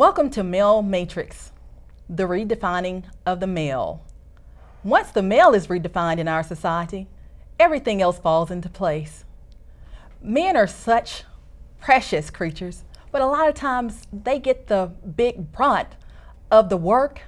Welcome to Male Matrix, the redefining of the male. Once the male is redefined in our society, everything else falls into place. Men are such precious creatures, but a lot of times they get the big brunt of the work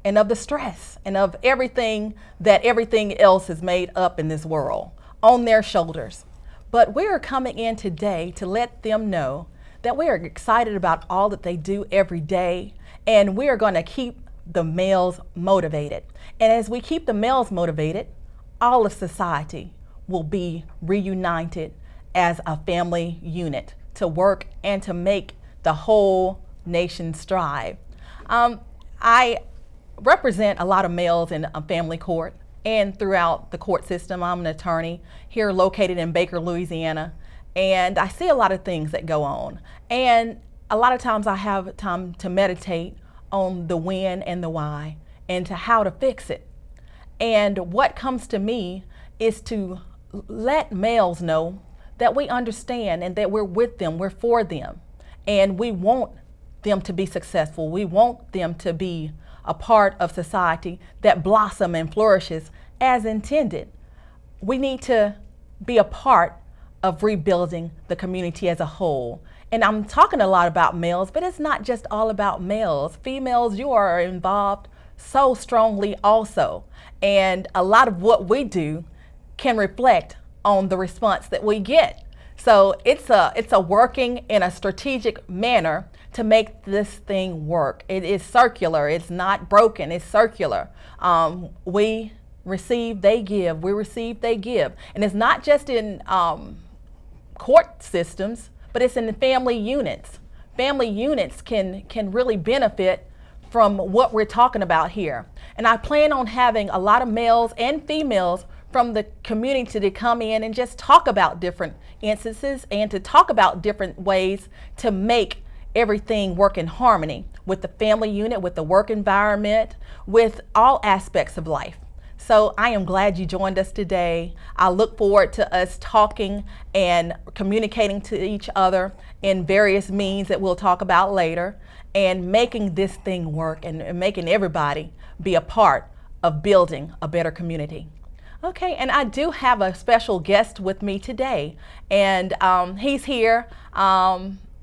and of the stress and of everything that everything else is made up in this world on their shoulders. But we are coming in today to let them know that we are excited about all that they do every day, and we are going to keep the males motivated. And as we keep the males motivated, all of society will be reunited as a family unit to work and to make the whole nation strive. I represent a lot of males in a family court and throughout the court system. I'm an attorney here located in Baker, Louisiana. And I see a lot of things that go on. And a lot of times I have time to meditate on the when and the why and to how to fix it. And what comes to me is to let males know that we understand and that we're with them, we're for them. And we want them to be successful. We want them to be a part of society that blossom and flourishes as intended. We need to be a part of rebuilding the community as a whole. And I'm talking a lot about males, but it's not just all about males. Females, you are involved so strongly also. And a lot of what we do can reflect on the response that we get. So it's a working in a strategic manner to make this thing work. It is circular, it's not broken, it's circular. We receive, they give, we receive, they give. And it's not just in court systems, but it's in the family units. Family units can really benefit from what we're talking about here. And I plan on having a lot of males and females from the community to come in and just talk about different instances and to talk about different ways to make everything work in harmony with the family unit, with the work environment, with all aspects of life. So I am glad you joined us today. I look forward to us talking and communicating to each other in various means that we'll talk about later and making this thing work and making everybody be a part of building a better community. Okay, and I do have a special guest with me today, and he's here.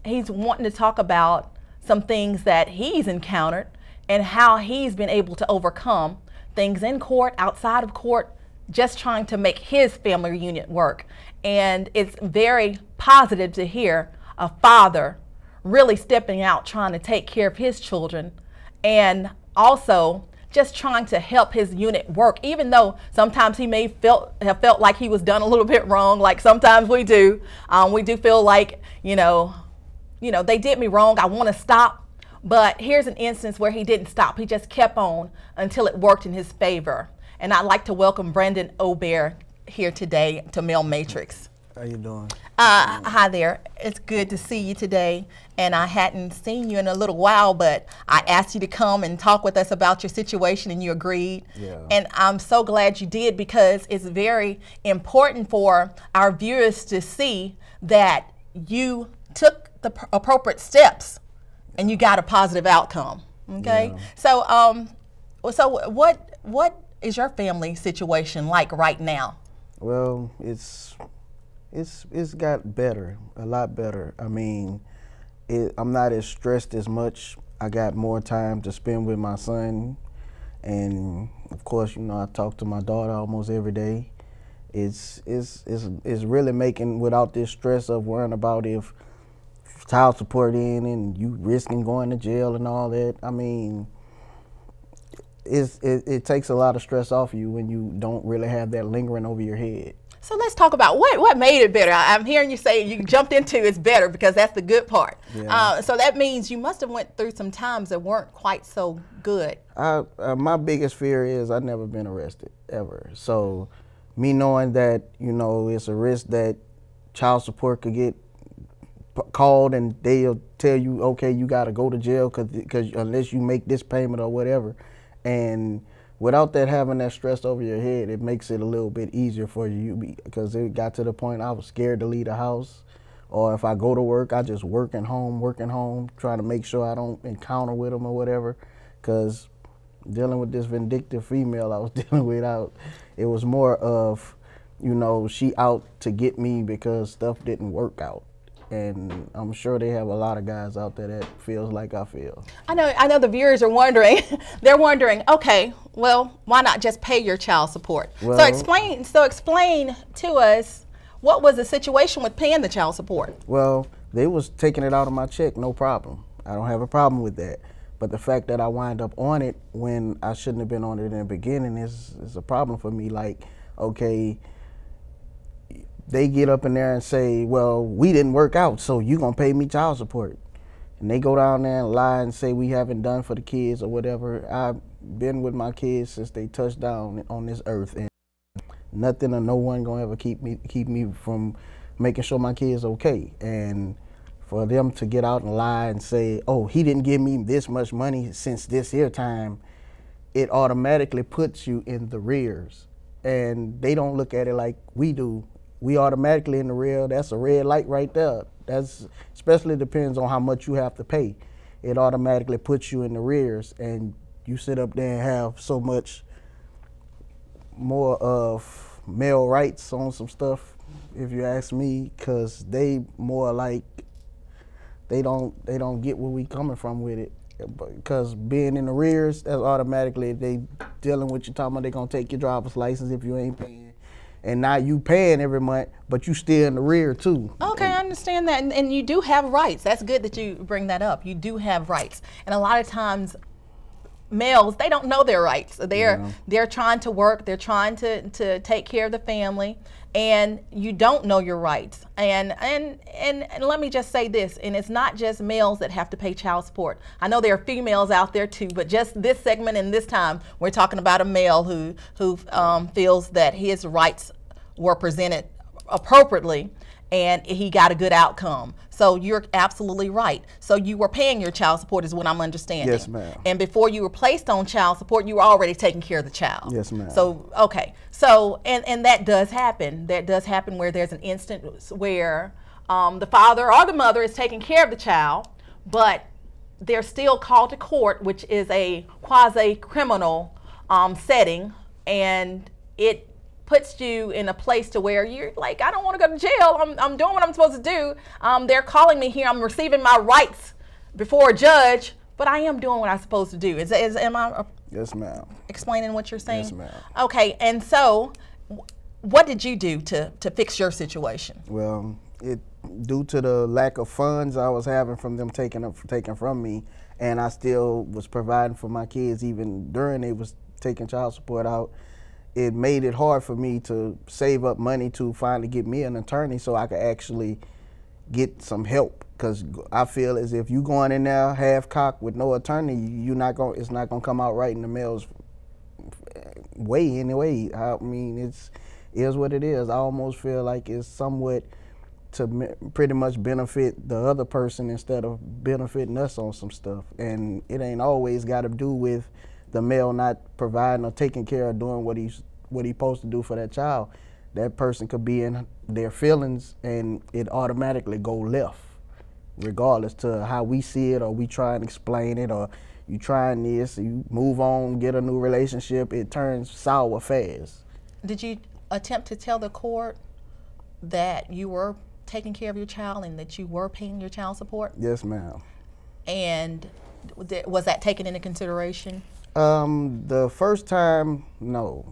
He's wanting to talk about some things that he's encountered and how he's been able to overcome things in court, outside of court, just trying to make his family unit work. And it's very positive to hear a father really stepping out, trying to take care of his children, and also just trying to help his unit work, even though sometimes he may have felt like he was done a little bit wrong, like sometimes we do. We do feel like, you know, they did me wrong, I want to stop. But here's an instance where he didn't stop. He just kept on until it worked in his favor. And I'd like to welcome Brandon Obear here today to Male Matrix. How you doing? Hi there. It's good to see you today. And I hadn't seen you in a little while, but I asked you to come and talk with us about your situation, and you agreed. Yeah. And I'm so glad you did, because it's very important for our viewers to see that you took the appropriate steps and you got a positive outcome. Okay. Yeah. So what is your family situation like right now? Well, it's got better, a lot better. I mean, I'm not as stressed as much. I got more time to spend with my son, and of course, I talk to my daughter almost every day. It's really making, without this stress of worrying about if child support in and you risking going to jail and all that. I mean, it takes a lot of stress off you when you don't really have that lingering over your head. So let's talk about what made it better. I'm hearing you say you jumped into it's better, because that's the good part. Yeah. So that means you must have went through some times that weren't quite so good. My biggest fear is I've never been arrested, ever. So me knowing that, it's a risk that child support could get called and they'll tell you, okay, you got to go to jail because unless you make this payment or whatever. And without that having that stress over your head, it makes it a little bit easier for you, because it got to the point I was scared to leave the house or if I go to work, I just working home, trying to make sure I don't encounter with them or whatever. Because dealing with this vindictive female I was dealing with, it was more of, you know, she out to get me because stuff didn't work out. And I'm sure they have a lot of guys out there that feels like I feel. I know the viewers are wondering, they're wondering, okay, well, why not just pay your child support? Well, so explain to us, what was the situation with paying the child support? Well, they was taking it out of my check, no problem. I don't have a problem with that. But the fact that I wind up on it when I shouldn't have been on it in the beginning is a problem for me. Like, okay, they get up in there and say, well, we didn't work out, so you gonna pay me child support. And they go down there and lie and say we haven't done for the kids or whatever. I've been with my kids since they touched down on this earth, and nothing or no one gonna ever keep me from making sure my kids okay. And for them to get out and lie and say, oh, he didn't give me this much money since this here time, it automatically puts you in the rears. And they don't look at it like we do. We automatically in the rear. That's a red light right there. That's especially depends on how much you have to pay. It automatically puts you in the rears, and you sit up there and have so much more of male rights on some stuff, if you ask me, because they more like they don't get where we coming from with it. Because being in the rears, that's automatically they dealing with you, talking about they gonna take your driver's license if you ain't paying. And now you paying every month, but you still in the rear too. Okay, I understand that, and you do have rights. That's good that you bring that up. You do have rights, and a lot of times, males, they don't know their rights. They're trying to work. They're trying to take care of the family, and you don't know your rights. And let me just say this, and it's not just males that have to pay child support. I know there are females out there too, but just this segment and this time, we're talking about a male who feels that his rights were presented appropriately and he got a good outcome. So you're absolutely right. So you were paying your child support is what I'm understanding. Yes, ma'am. And before you were placed on child support, you were already taking care of the child. Yes, ma'am. So, okay. So, and that does happen. That does happen where there's an instance where the father or the mother is taking care of the child, but they're still called to court, which is a quasi-criminal setting, and it puts you in a place to where you're like, I don't want to go to jail. I'm doing what I'm supposed to do. They're calling me here. I'm receiving my rights before a judge, but I am doing what I'm supposed to do. Am I Yes, ma'am. explaining what you're saying? Yes, ma'am. Okay, and so what did you do to fix your situation? Well, due to the lack of funds I was having from them taking from me, and I still was providing for my kids even during they was taking child support out, it made it hard for me to save up money to finally get me an attorney so I could actually get some help. Because I feel as if you going in there half-cocked with no attorney, it's not gonna come out right in the male's way anyway. I mean, it is what it is. I almost feel like it's somewhat to pretty much benefit the other person instead of benefiting us on some stuff. And it ain't always got to do with the male not providing or taking care of doing what he's supposed to do for that child. That person could be in their feelings and it automatically go left, regardless to how we see it, or we try and explain it, or you trying this, you move on, get a new relationship, it turns sour fast. Did you attempt to tell the court that you were taking care of your child and that you were paying your child support? Yes, ma'am. And was that taken into consideration? The first time, no.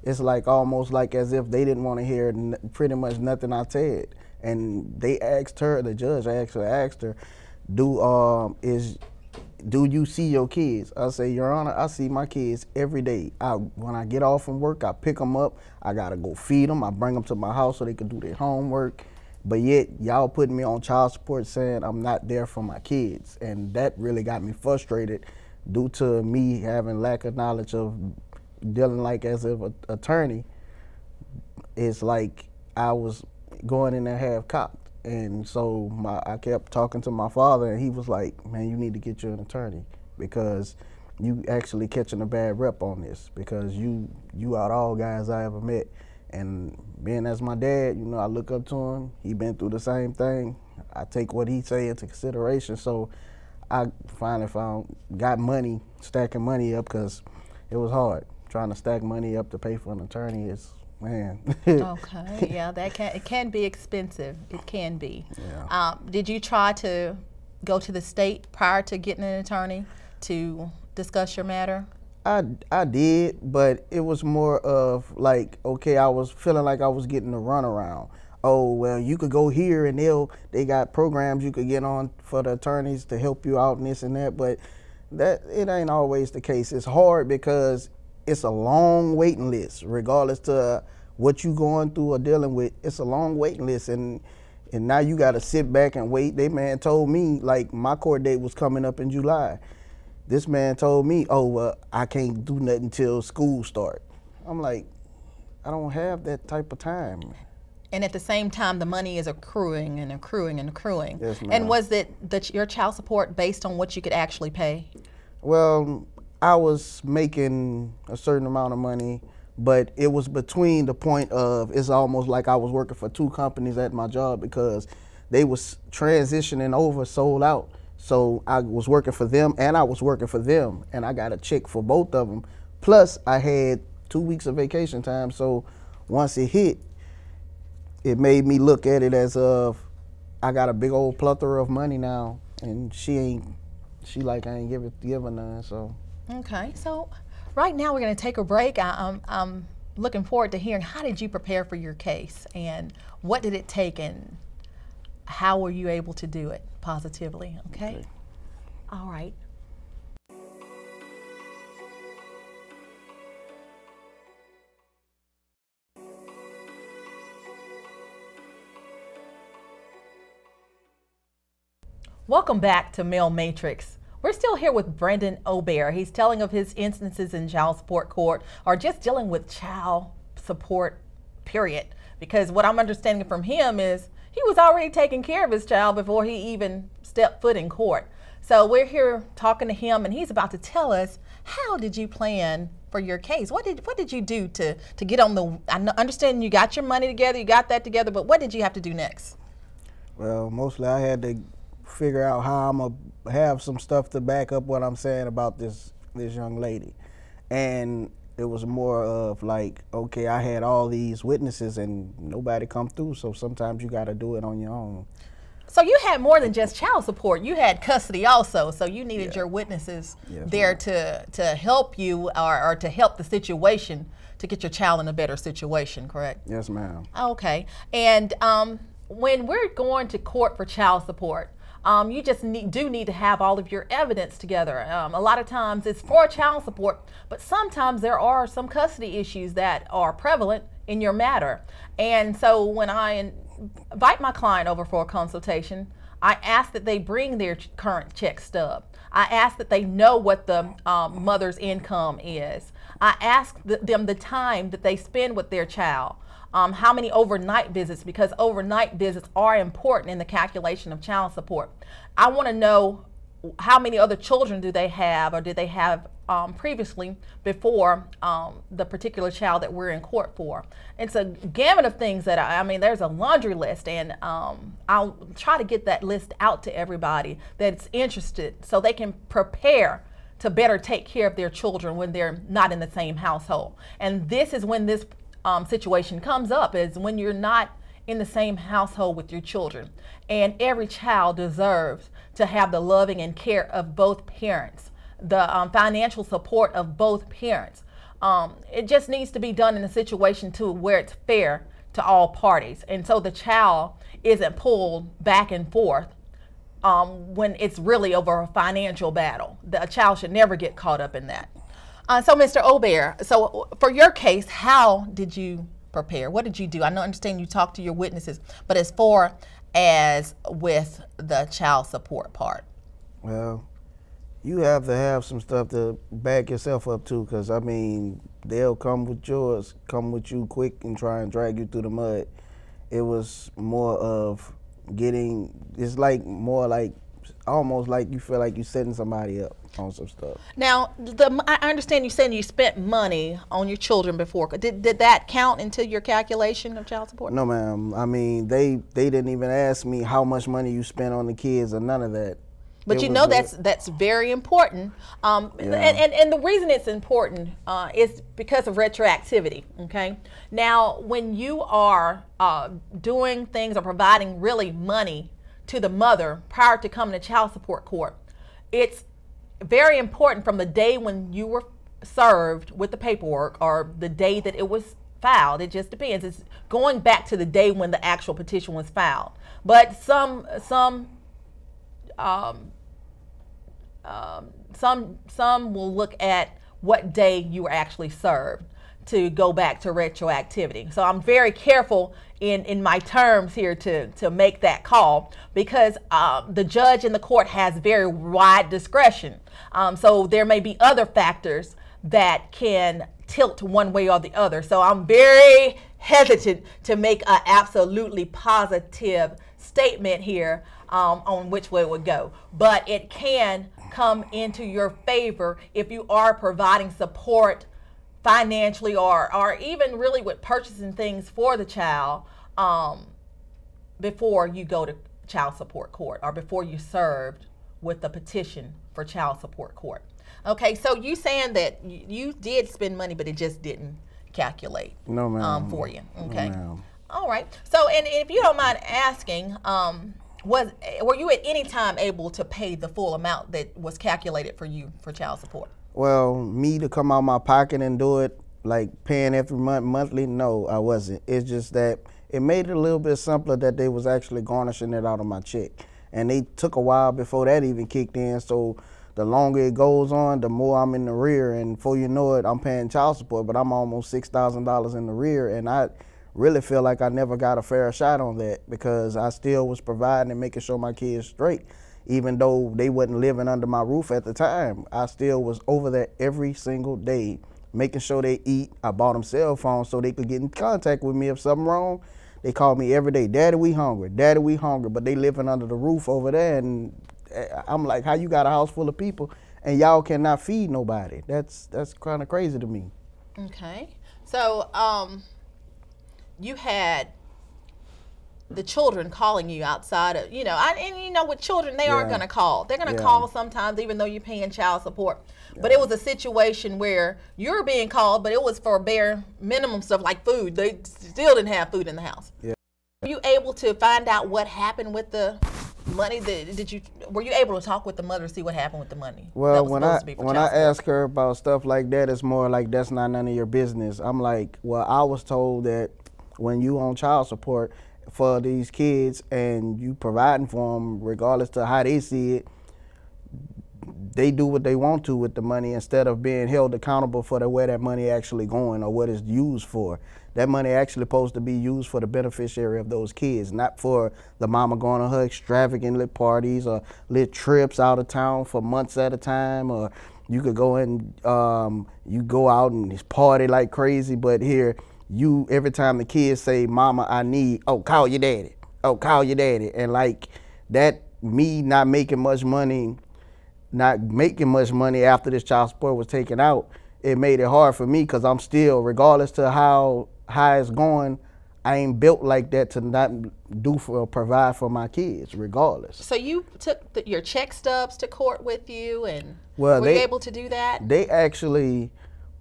It's like almost like as if they didn't want to hear pretty much nothing I said. And they asked her, the judge actually asked her, do you see your kids? I say, Your Honor, I see my kids every day. When I get off from work, I pick them up. I gotta go feed them. I bring them to my house so they can do their homework. But yet, y'all putting me on child support saying I'm not there for my kids. And that really got me frustrated due to me having lack of knowledge of dealing like as an attorney. It's like I was going in there half-cocked. And so I kept talking to my father, and he was like, man, you need to get you an attorney because you actually catching a bad rep on this, because you out all guys I ever met, And being as my dad, you know, I look up to him. He been through the same thing. I take what he say into consideration. So I finally got money, stacking money up, because it was hard. Trying to stack money up to pay for an attorney is, man. Okay, yeah, it can be expensive. It can be. Yeah. Did you try to go to the state prior to getting an attorney to discuss your matter? I did, but it was more of like, okay, I was feeling like I was getting a runaround. Oh, well, you could go here and they got programs you could get on for the attorneys to help you out and this and that, but it ain't always the case. It's hard because it's a long waiting list, regardless to what you going through or dealing with. It's a long waiting list, and now you got to sit back and wait. They man told me, like, my court date was coming up in July. This man told me, oh, well, I can't do nothing until school start. I'm like, I don't have that type of time. And at the same time, the money is accruing and accruing and accruing. Yes, ma'am. And was your child support based on what you could actually pay? Well, I was making a certain amount of money, but it was between the point of, it's almost like I was working for two companies at my job, because they was transitioning over, sold out. So I was working for them and I was working for them, and I got a check for both of them. Plus I had 2 weeks of vacation time. So once it hit, it made me look at it as of, I got a big old plethora of money now, and she like, I ain't give her none. So okay, so right now we're going to take a break. I'm looking forward to hearing, how did you prepare for your case, and what did it take, and how were you able to do it positively? Okay. All right. Welcome back to Male Matrix. We're still here with Brendan Obear. He's telling of his instances in child support court, or just dealing with child support, period. Because what I'm understanding from him is he was already taking care of his child before he even stepped foot in court. So we're here talking to him, and he's about to tell us, how did you plan for your case? What did you do to get on the, I understand you got your money together, you got that together, but what did you have to do next? Well, mostly I had to figure out how I'm gonna have some stuff to back up what I'm saying about this young lady. And it was more of like, okay, I had all these witnesses and nobody come through, so sometimes you gotta do it on your own. So you had more than just child support, you had custody also, so you needed your witnesses there to help you, or to help the situation, to get your child in a better situation, correct? Yes, ma'am. Okay, and when we're going to court for child support, you just do need to have all of your evidence together. A lot of times it's for child support, but sometimes there are some custody issues that are prevalent in your matter. And so when I invite my client over for a consultation, I ask that they bring their current check stub. I ask that they know what the mother's income is. I ask them the time that they spend with their child. How many overnight visits, because overnight visits are important in the calculation of child support. I want to know how many other children do they have, or did they have previously before the particular child that we're in court for. It's a gamut of things that I mean, there's a laundry list, and I'll try to get that list out to everybody that's interested, so they can prepare to better take care of their children when they're not in the same household. And this is when this situation comes up, is when you're not in the same household with your children. And every child deserves to have the loving and care of both parents, the financial support of both parents. It just needs to be done in a situation too where it's fair to all parties, and so the child isn't pulled back and forth when it's really over a financial battle. The child should never get caught up in that. So Mr. Obear, so for your case, how did you prepare? What did you do? I understand you talked to your witnesses, but as far as with the child support part? Well, you have to have some stuff to back yourself up too, because I mean, they'll come with you quick and try and drag you through the mud. It was more of it's like more like almost like you feel like you're setting somebody up on some stuff. Now, I understand you saying you spent money on your children before. Did that count into your calculation of child support? No, ma'am. I mean, they didn't even ask me how much money you spent on the kids or none of that. But you know that's very important. And the reason it's important is because of retroactivity, okay? Now, when you are doing things or providing really money to the mother prior to coming to child support court, it's very important from the day when you were served with the paperwork or the day that it was filed. It just depends. It's going back to the day when the actual petition was filed. But some will look at what day you were actually served to go back to retroactivity. So I'm very careful in my terms here to make that call, because the judge in the court has very wide discretion. So there may be other factors that can tilt one way or the other. So I'm very hesitant to make an absolutely positive statement here on which way it would go. But it can come into your favor if you are providing support financially or even really with purchasing things for the child before you go to child support court or before you're served with the petition for child support court. Okay, so you saying that you did spend money, but it just didn't calculate for you. Okay. No, all right. So, and if you don't mind asking, were you at any time able to pay the full amount that was calculated for you for child support? Well, me to come out my pocket and do it, like paying every month, monthly, no, I wasn't. It's just that it made it a little bit simpler that they was actually garnishing it out of my check. And they took a while before that even kicked in, so the longer it goes on, the more I'm in the rear, and before you know it, I'm paying child support, but I'm almost $6,000 in the rear, and I really feel like I never got a fair shot on that because I still was providing and making sure my kids straight. Even though they wasn't living under my roof at the time, I still was over there every single day, making sure they eat. I bought them cell phones so they could get in contact with me if something wrong. They called me every day, Daddy, we hungry, Daddy, we hungry, but they living under the roof over there, and I'm like, how you got a house full of people and y'all cannot feed nobody? That's kind of crazy to me. Okay. So, you had the children calling you outside of, and with children, they are going to call. They're going to call sometimes, even though you're paying child support. Yeah. But it was a situation where you're being called, but it was for bare minimum stuff like food. They still didn't have food in the house. Yeah. Were you able to find out what happened with the money? Were you able to talk with the mother to see what happened with the money? Well, when I ask her about stuff like that, it's more like that's not none of your business. I'm like, well, I was told that when you on child support for these kids and you providing for them, regardless to how they see it, they do what they want to with the money instead of being held accountable for where that money actually going or what it's used for. That money actually supposed to be used for the beneficiary of those kids, not for the mama going on her extravagant lit parties or lit trips out of town for months at a time, or you could go and you go out and party like crazy, but here every time the kids say, Mama, I need, oh, call your daddy. Oh, call your daddy. And like that, me not making much money after this child support was taken out, it made it hard for me because I'm still, regardless to how high it's going, I ain't built like that to not provide for my kids, regardless. So you took your check stubs to court with you, and were you able to do that? They actually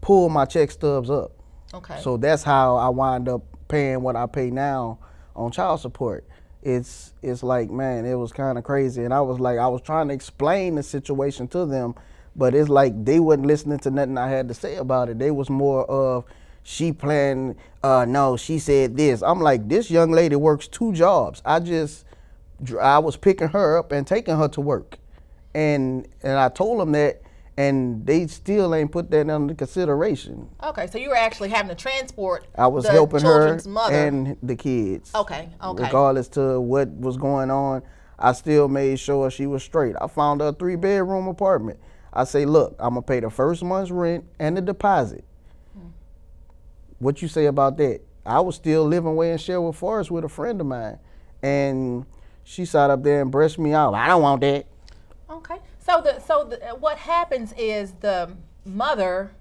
pulled my check stubs up. Okay. So that's how I wind up paying what I pay now on child support. It's like, man, it was kind of crazy. And I was trying to explain the situation to them, but it's like they wasn't listening to nothing I had to say about it. They was more of, she planned, no, she said this. I'm like, this young lady works 2 jobs. I was picking her up and taking her to work. And I told them that, and they still ain't put that under consideration. Okay, so you were actually having to transport I was the helping her mother and the kids. Okay. Regardless to what was going on, I still made sure she was straight. I found her a 3-bedroom apartment. I say, look, I'm gonna pay the first month's rent and the deposit. What you say about that? I was still living way in Sherwood Forest with a friend of mine, and she sat up there and breathed me out. I don't want that. Okay. What happens is the mother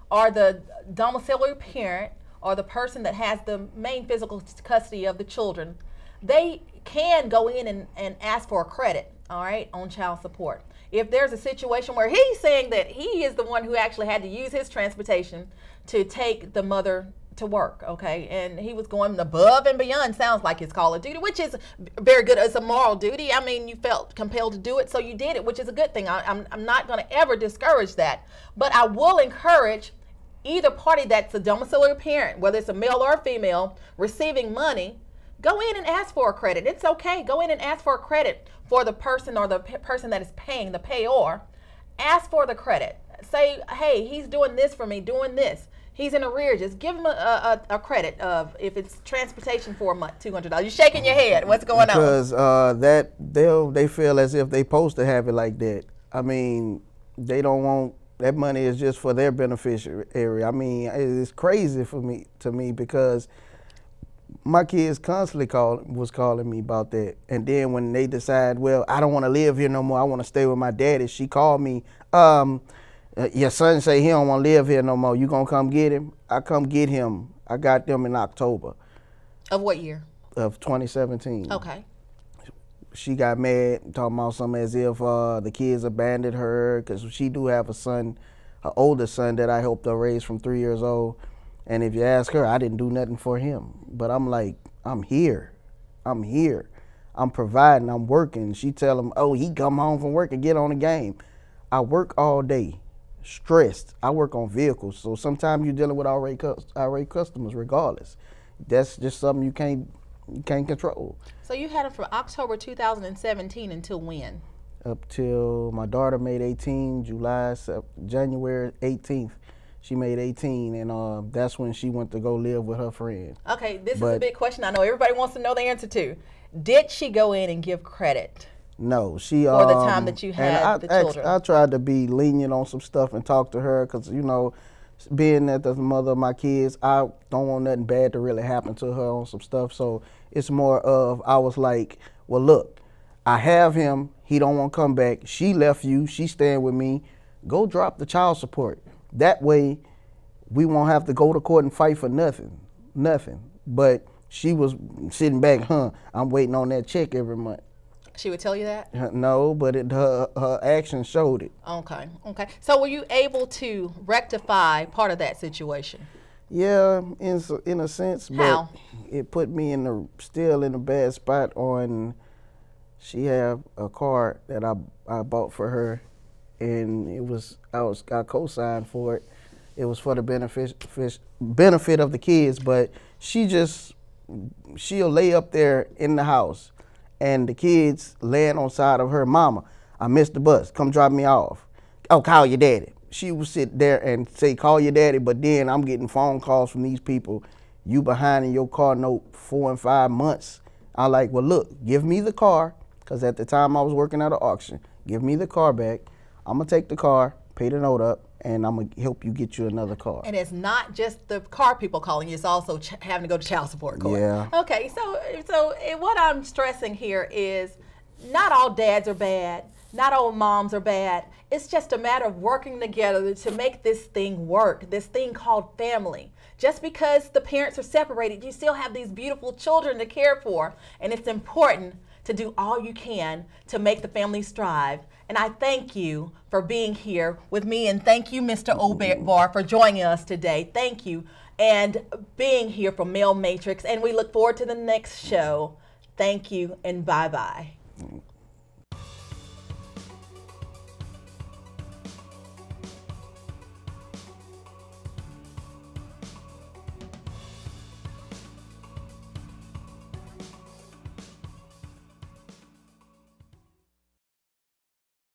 or the domiciliary parent or the person that has the main physical custody of the children, they can go in and ask for a credit, all right, on child support. If there's a situation where he's saying that he is the one who actually had to use his transportation to take the mother to work, okay, and he was going above and beyond, sounds like his call of duty, which is very good. It's a moral duty. I mean, you felt compelled to do it, so you did it, which is a good thing. I'm not going to ever discourage that, but I will encourage either party that's a domiciliary parent, whether it's a male or a female, receiving money, go in and ask for a credit. It's okay. Go in and ask for a credit for the person or the person that is paying, the payor. Ask for the credit. Say, hey, he's doing this for me, doing this. He's in arrears. Just give him a credit of, if it's transportation for a month, $200. You're shaking your head. What's going on? Because that they feel as if they supposed to have it like that. I mean, they don't want, that money is just for their beneficiary. I mean, it's crazy to me because my kids constantly was calling me about that. And then when they decide, well, I don't want to live here no more, I want to stay with my daddy, she called me, your son say he don't want to live here no more, you gonna come get him? I come get him. I got them in October. Of what year? Of 2017. Okay. She got mad, talking about something as if the kids abandoned her, because she do have a son, an older son that I helped her raise from 3 years old. And if you ask her, I didn't do nothing for him. But I'm like, I'm here. I'm providing, I'm working. She tell him, oh, he come home from work and get on the game. I work all day, stressed. I work on vehicles. So sometimes you're dealing with irate customers regardless. That's just something you can't control. So you had him from October 2017 until when? Up till my daughter made 18, January 18th. She made 18, and that's when she went to go live with her friend. Okay, this is a big question I know everybody wants to know the answer to. Did she go in and give credit? No, she for the time that you had the children. I tried to be lenient on some stuff and talk to her, because you know, being that the mother of my kids, I don't want nothing bad to really happen to her on some stuff. So it's more of, I was like, well, look, I have him. He don't want to come back. She left you. She's staying with me. Go drop the child support. That way, we won't have to go to court and fight for nothing. But she was sitting back, I'm waiting on that check every month. She would tell you that? No, but her actions showed it. Okay. So were you able to rectify part of that situation? Yeah, in a sense. How? But it put me still in a bad spot on, she had a car that I bought for her, and I co-signed for it. It was for the benefit of the kids, but she'll lay up there in the house, and the kids laying on side of her, mama, I missed the bus, come drop me off. Oh, call your daddy. She would sit there and say, call your daddy, but then I'm getting phone calls from these people, you behind in your car note 4 and 5 months. I'm like, well, look, give me the car, because at the time I was working at an auction. Give me the car back. I'm going to take the car, pay the note up, and I'm going to help you get you another car. And it's not just the car people calling you, it's also having to go to child support court. Yeah. Okay, so what I'm stressing here is not all dads are bad, not all moms are bad. It's just a matter of working together to make this thing work, this thing called family. Just because the parents are separated, you still have these beautiful children to care for, and it's important to do all you can to make the family strive. And I thank you for being here with me, and thank you, Mr. Obar, for joining us today. Thank you, and being here for Male Matrix, and we look forward to the next show. Thank you, and bye-bye.